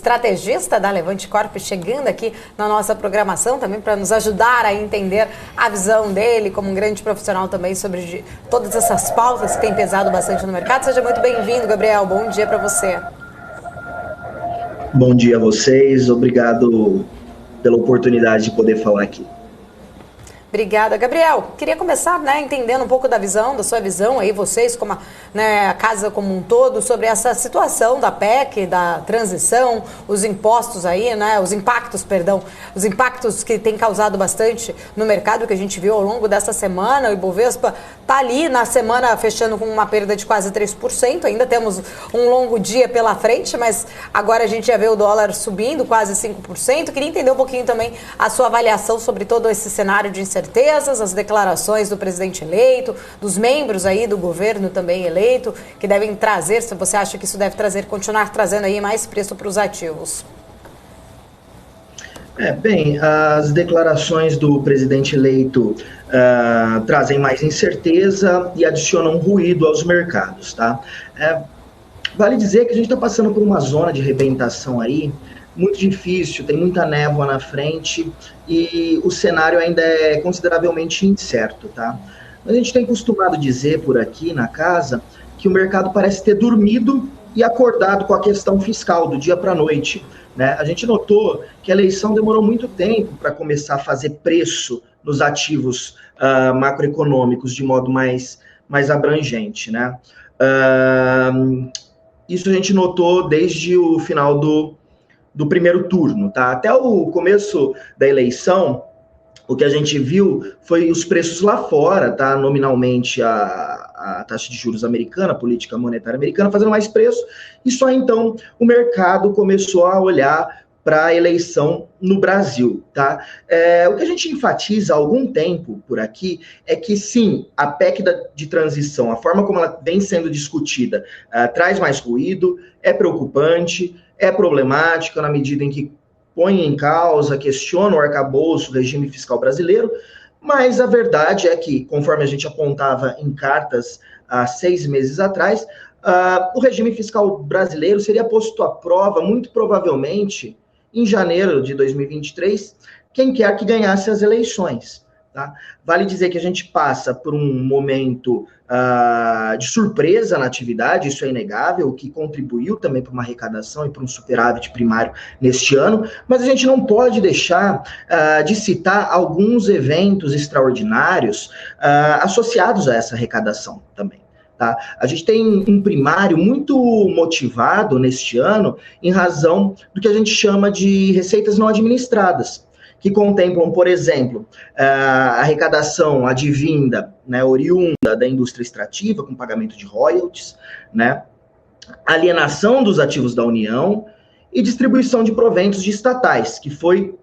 estrategista da Levante Corp, chegando aqui na nossa programação também para nos ajudar a entender a visão dele como um grande profissional também sobre todas essas pautas que têm pesado bastante no mercado. Seja muito bem-vindo, Gabriel. Bom dia para você. Bom dia a vocês. Obrigado pela oportunidade de poder falar aqui. Obrigada, Gabriel. Queria começar, entendendo um pouco da sua visão aí, vocês, como a casa como um todo, sobre essa situação da PEC, da transição, os impostos aí, os impactos que tem causado bastante no mercado, que a gente viu ao longo dessa semana. O Ibovespa está ali na semana fechando com uma perda de quase 3%, ainda temos um longo dia pela frente, mas agora a gente já vê o dólar subindo quase 5%. Queria entender um pouquinho também a sua avaliação sobre todo esse cenário de incertezas, as declarações do presidente eleito, dos membros aí do governo também eleito, que devem trazer, se você acha que isso deve continuar trazendo aí mais preço para os ativos. Bem, as declarações do presidente eleito trazem mais incerteza e adicionam ruído aos mercados, tá? Vale dizer que a gente está passando por uma zona de arrebentação aí, muito difícil, tem muita névoa na frente e o cenário ainda é consideravelmente incerto, tá? A gente tem costumado dizer por aqui na casa que o mercado parece ter dormido e acordado com a questão fiscal do dia para a noite, né? A gente notou que a eleição demorou muito tempo para começar a fazer preço nos ativos macroeconômicos de modo mais abrangente, né? Isso a gente notou desde o final do primeiro turno, tá? Até o começo da eleição, o que a gente viu foi os preços lá fora, tá? Nominalmente a taxa de juros americana, a política monetária americana, fazendo mais preço, e só então o mercado começou a olhar para a eleição no Brasil, tá? O que a gente enfatiza há algum tempo por aqui é que, sim, a PEC de transição, a forma como ela vem sendo discutida, traz mais ruído, é preocupante, é problemática na medida em que põe em causa, questiona o arcabouço, o regime fiscal brasileiro, mas a verdade é que, conforme a gente apontava em cartas há 6 meses atrás, o regime fiscal brasileiro seria posto à prova, muito provavelmente, em janeiro de 2023, quem quer que ganhasse as eleições. Tá? Vale dizer que a gente passa por um momento de surpresa na atividade, isso é inegável, o que contribuiu também para uma arrecadação e para um superávit primário neste ano, mas a gente não pode deixar de citar alguns eventos extraordinários associados a essa arrecadação também. Tá? A gente tem um primário muito motivado neste ano em razão do que a gente chama de receitas não administradas, que contemplam, por exemplo, a arrecadação advinda, né, oriunda da indústria extrativa, com pagamento de royalties, né, alienação dos ativos da União e distribuição de proventos de estatais, que foi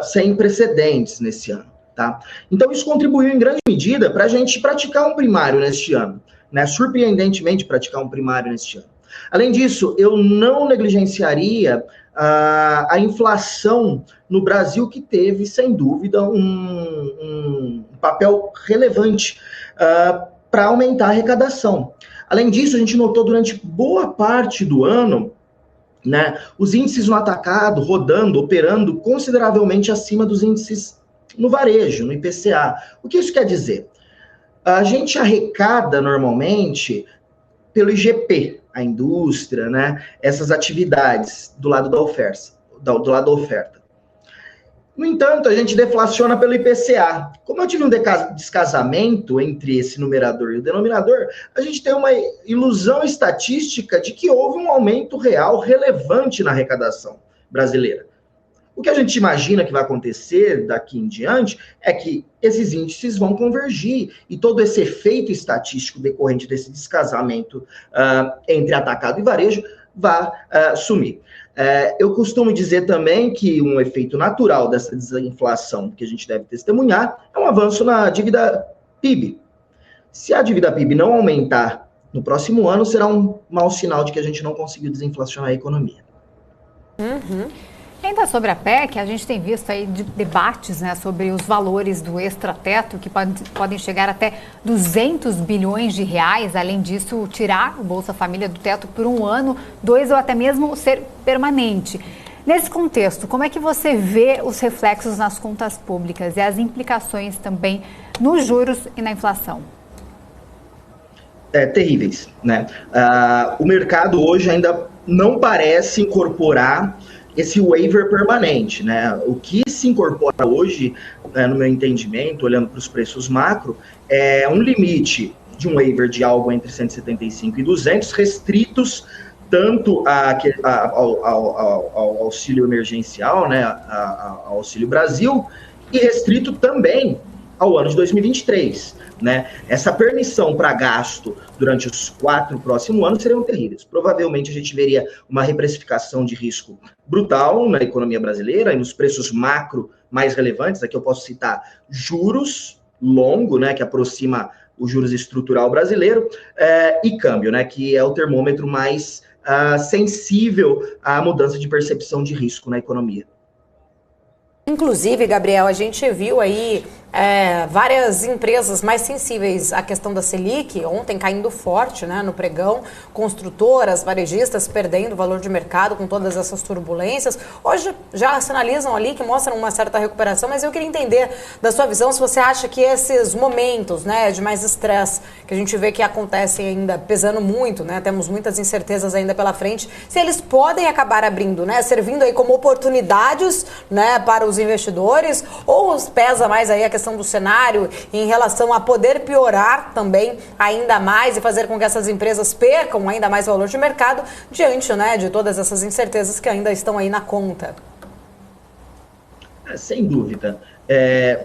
sem precedentes nesse ano. Tá? Então, isso contribuiu em grande medida para a gente praticar um primário neste ano, né, surpreendentemente praticar um primário neste ano. Além disso, eu não negligenciaria a inflação no Brasil, que teve, sem dúvida, um papel relevante para aumentar a arrecadação. Além disso, a gente notou durante boa parte do ano, né, os índices no atacado rodando, operando consideravelmente acima dos índices no varejo, no IPCA. O que isso quer dizer? A gente arrecada normalmente pelo IGP, a indústria, né, essas atividades do lado da oferta. No entanto, a gente deflaciona pelo IPCA. Como eu tive um descasamento entre esse numerador e o denominador, a gente tem uma ilusão estatística de que houve um aumento real relevante na arrecadação brasileira. O que a gente imagina que vai acontecer daqui em diante é que esses índices vão convergir e todo esse efeito estatístico decorrente desse descasamento entre atacado e varejo vai sumir. Eu costumo dizer também que um efeito natural dessa desinflação que a gente deve testemunhar é um avanço na dívida PIB. Se a dívida PIB não aumentar no próximo ano, será um mau sinal de que a gente não conseguiu desinflacionar a economia. Uhum. Ainda sobre a PEC, a gente tem visto aí debates, né, sobre os valores do extrateto, que podem chegar até 200 bilhões de reais. Além disso, tirar o Bolsa Família do teto por 1 ano, 2 ou até mesmo ser permanente. Nesse contexto, como é que você vê os reflexos nas contas públicas e as implicações também nos juros e na inflação? Terríveis, né? O mercado hoje ainda não parece incorporar esse waiver permanente, né? O que se incorpora hoje, no meu entendimento, olhando para os preços macro, é um limite de um waiver de algo entre 175 e 200, restritos tanto ao auxílio emergencial, né, ao Auxílio Brasil, e restrito também ao ano de 2023. Né? Essa permissão para gasto durante os 4 próximos anos seriam terríveis. Provavelmente a gente veria uma reprecificação de risco brutal na economia brasileira e nos preços macro mais relevantes. Aqui eu posso citar juros longo, né, que aproxima o juros estrutural brasileiro, e câmbio, né, que é o termômetro mais sensível à mudança de percepção de risco na economia. Inclusive, Gabriel, a gente viu aí várias empresas mais sensíveis à questão da Selic, ontem caindo forte, né, no pregão, construtoras, varejistas perdendo valor de mercado com todas essas turbulências. Hoje já sinalizam ali que mostram uma certa recuperação, mas eu queria entender da sua visão se você acha que esses momentos, né, de mais estresse que a gente vê que acontecem ainda pesando muito, né, temos muitas incertezas ainda pela frente, se eles podem acabar abrindo, né, servindo aí como oportunidades, né, para os investidores, ou pesa mais aí a questão do cenário em relação a poder piorar também ainda mais e fazer com que essas empresas percam ainda mais valor de mercado diante, né, de todas essas incertezas que ainda estão aí na conta? Sem dúvida.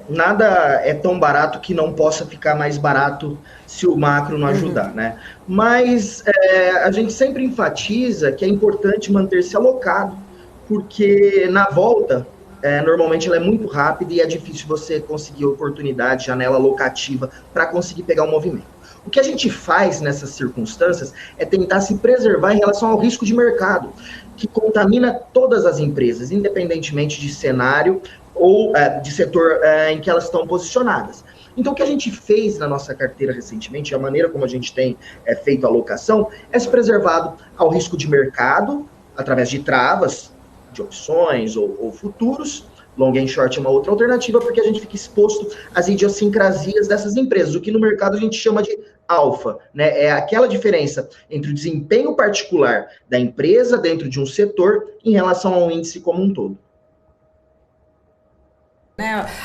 Nada é tão barato que não possa ficar mais barato se o macro não ajudar, né? Mas a gente sempre enfatiza que é importante manter-se alocado, porque na volta normalmente ela é muito rápida e é difícil você conseguir oportunidade, janela locativa para conseguir pegar o movimento. O que a gente faz nessas circunstâncias é tentar se preservar em relação ao risco de mercado, que contamina todas as empresas, independentemente de cenário ou de setor em que elas estão posicionadas. Então, o que a gente fez na nossa carteira recentemente, a maneira como a gente tem feito a alocação, é se preservado ao risco de mercado, através de travas, de opções ou futuros. Long and short é uma outra alternativa, porque a gente fica exposto às idiosincrasias dessas empresas, o que no mercado a gente chama de alfa, né? É aquela diferença entre o desempenho particular da empresa dentro de um setor em relação ao índice como um todo.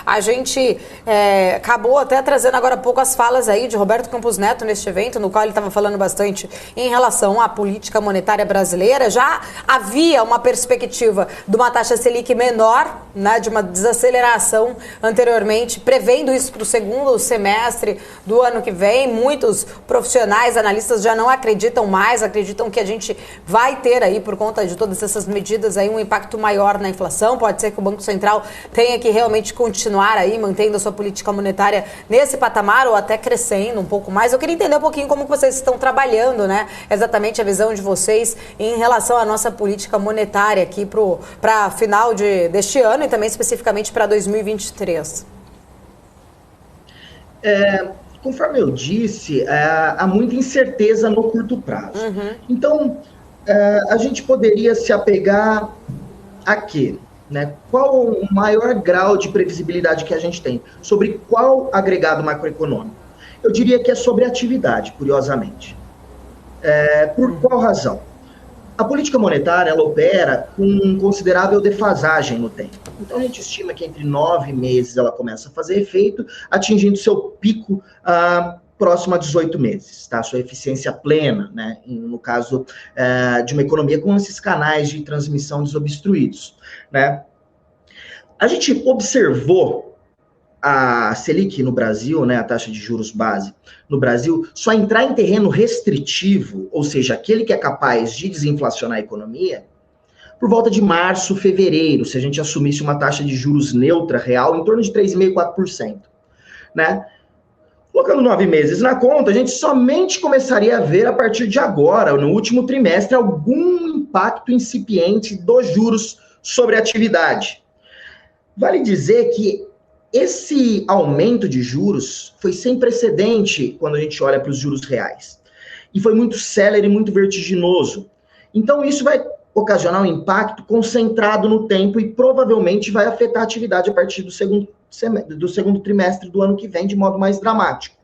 A gente acabou até trazendo agora há pouco as falas aí de Roberto Campos Neto neste evento, no qual ele estava falando bastante em relação à política monetária brasileira. Já havia uma perspectiva de uma taxa Selic menor, né, de uma desaceleração anteriormente, prevendo isso para o segundo semestre do ano que vem. Muitos profissionais, analistas já não acreditam mais, acreditam que a gente vai ter aí, por conta de todas essas medidas, aí um impacto maior na inflação. Pode ser que o Banco Central tenha que realmente continuar aí mantendo a sua política monetária nesse patamar ou até crescendo um pouco mais. Eu queria entender um pouquinho como vocês estão trabalhando, né? Exatamente a visão de vocês em relação à nossa política monetária aqui para final deste ano e também especificamente para 2023. Conforme eu disse, há muita incerteza no curto prazo. Então, a gente poderia se apegar a quê? Né? Qual o maior grau de previsibilidade que a gente tem? Sobre qual agregado macroeconômico? Eu diria que é sobre atividade, curiosamente. Por qual razão? A política monetária, ela opera com considerável defasagem no tempo. Então, a gente estima que entre 9 meses ela começa a fazer efeito, atingindo seu pico próximo a 18 meses, tá? Sua eficiência plena, né? No caso de uma economia com esses canais de transmissão desobstruídos, né? A gente observou a Selic no Brasil, né, a taxa de juros base no Brasil, só entrar em terreno restritivo, ou seja, aquele que é capaz de desinflacionar a economia, por volta de março, fevereiro, se a gente assumisse uma taxa de juros neutra real em torno de 3,5%, 4%, né? Colocando 9 meses na conta, a gente somente começaria a ver a partir de agora, no último trimestre, algum impacto incipiente dos juros sobre a atividade. Vale dizer que esse aumento de juros foi sem precedente quando a gente olha para os juros reais. E foi muito célere e muito vertiginoso. Então, isso vai ocasionar um impacto concentrado no tempo e provavelmente vai afetar a atividade a partir do segundo trimestre do ano que vem de modo mais dramático.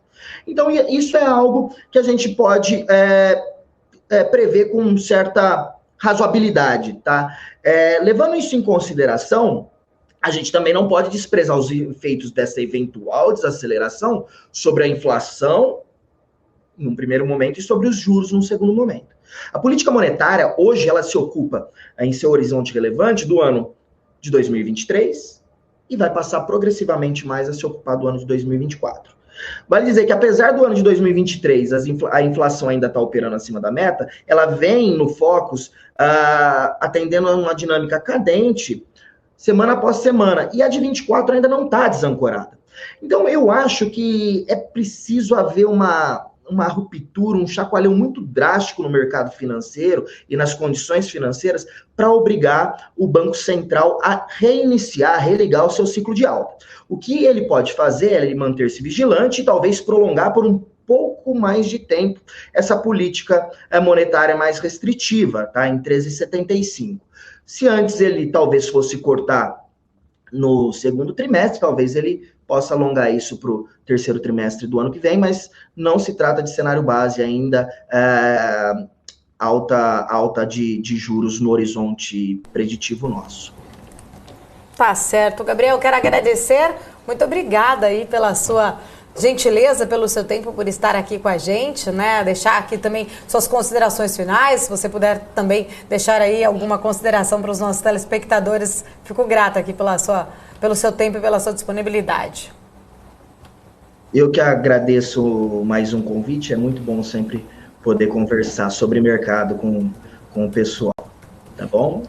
Então, isso é algo que a gente pode prever com certa razoabilidade, tá? Levando isso em consideração, a gente também não pode desprezar os efeitos dessa eventual desaceleração sobre a inflação, num primeiro momento, e sobre os juros num segundo momento. A política monetária, hoje, ela se ocupa em seu horizonte relevante do ano de 2023 e vai passar progressivamente mais a se ocupar do ano de 2024. Vale dizer que, apesar do ano de 2023, a inflação ainda está operando acima da meta, ela vem no Focus atendendo a uma dinâmica cadente, semana após semana, e a de 24 ainda não está desancorada. Então, eu acho que é preciso haver uma ruptura, um chacoalhão muito drástico no mercado financeiro e nas condições financeiras para obrigar o Banco Central a reiniciar, religar o seu ciclo de alta. O que ele pode fazer é ele manter-se vigilante e talvez prolongar por um pouco mais de tempo essa política monetária mais restritiva, tá? Em 13,75. Se antes ele talvez fosse cortar no segundo trimestre, talvez ele possa alongar isso para o terceiro trimestre do ano que vem, mas não se trata de cenário base ainda, alta de juros no horizonte preditivo nosso. Tá certo, Gabriel, quero agradecer, muito obrigada aí pela sua gentileza, pelo seu tempo, por estar aqui com a gente, né? Deixar aqui também suas considerações finais, se você puder também deixar aí alguma consideração para os nossos telespectadores, fico grata aqui pelo seu tempo e pela sua disponibilidade. Eu que agradeço mais um convite, é muito bom sempre poder conversar sobre mercado com o pessoal, tá bom?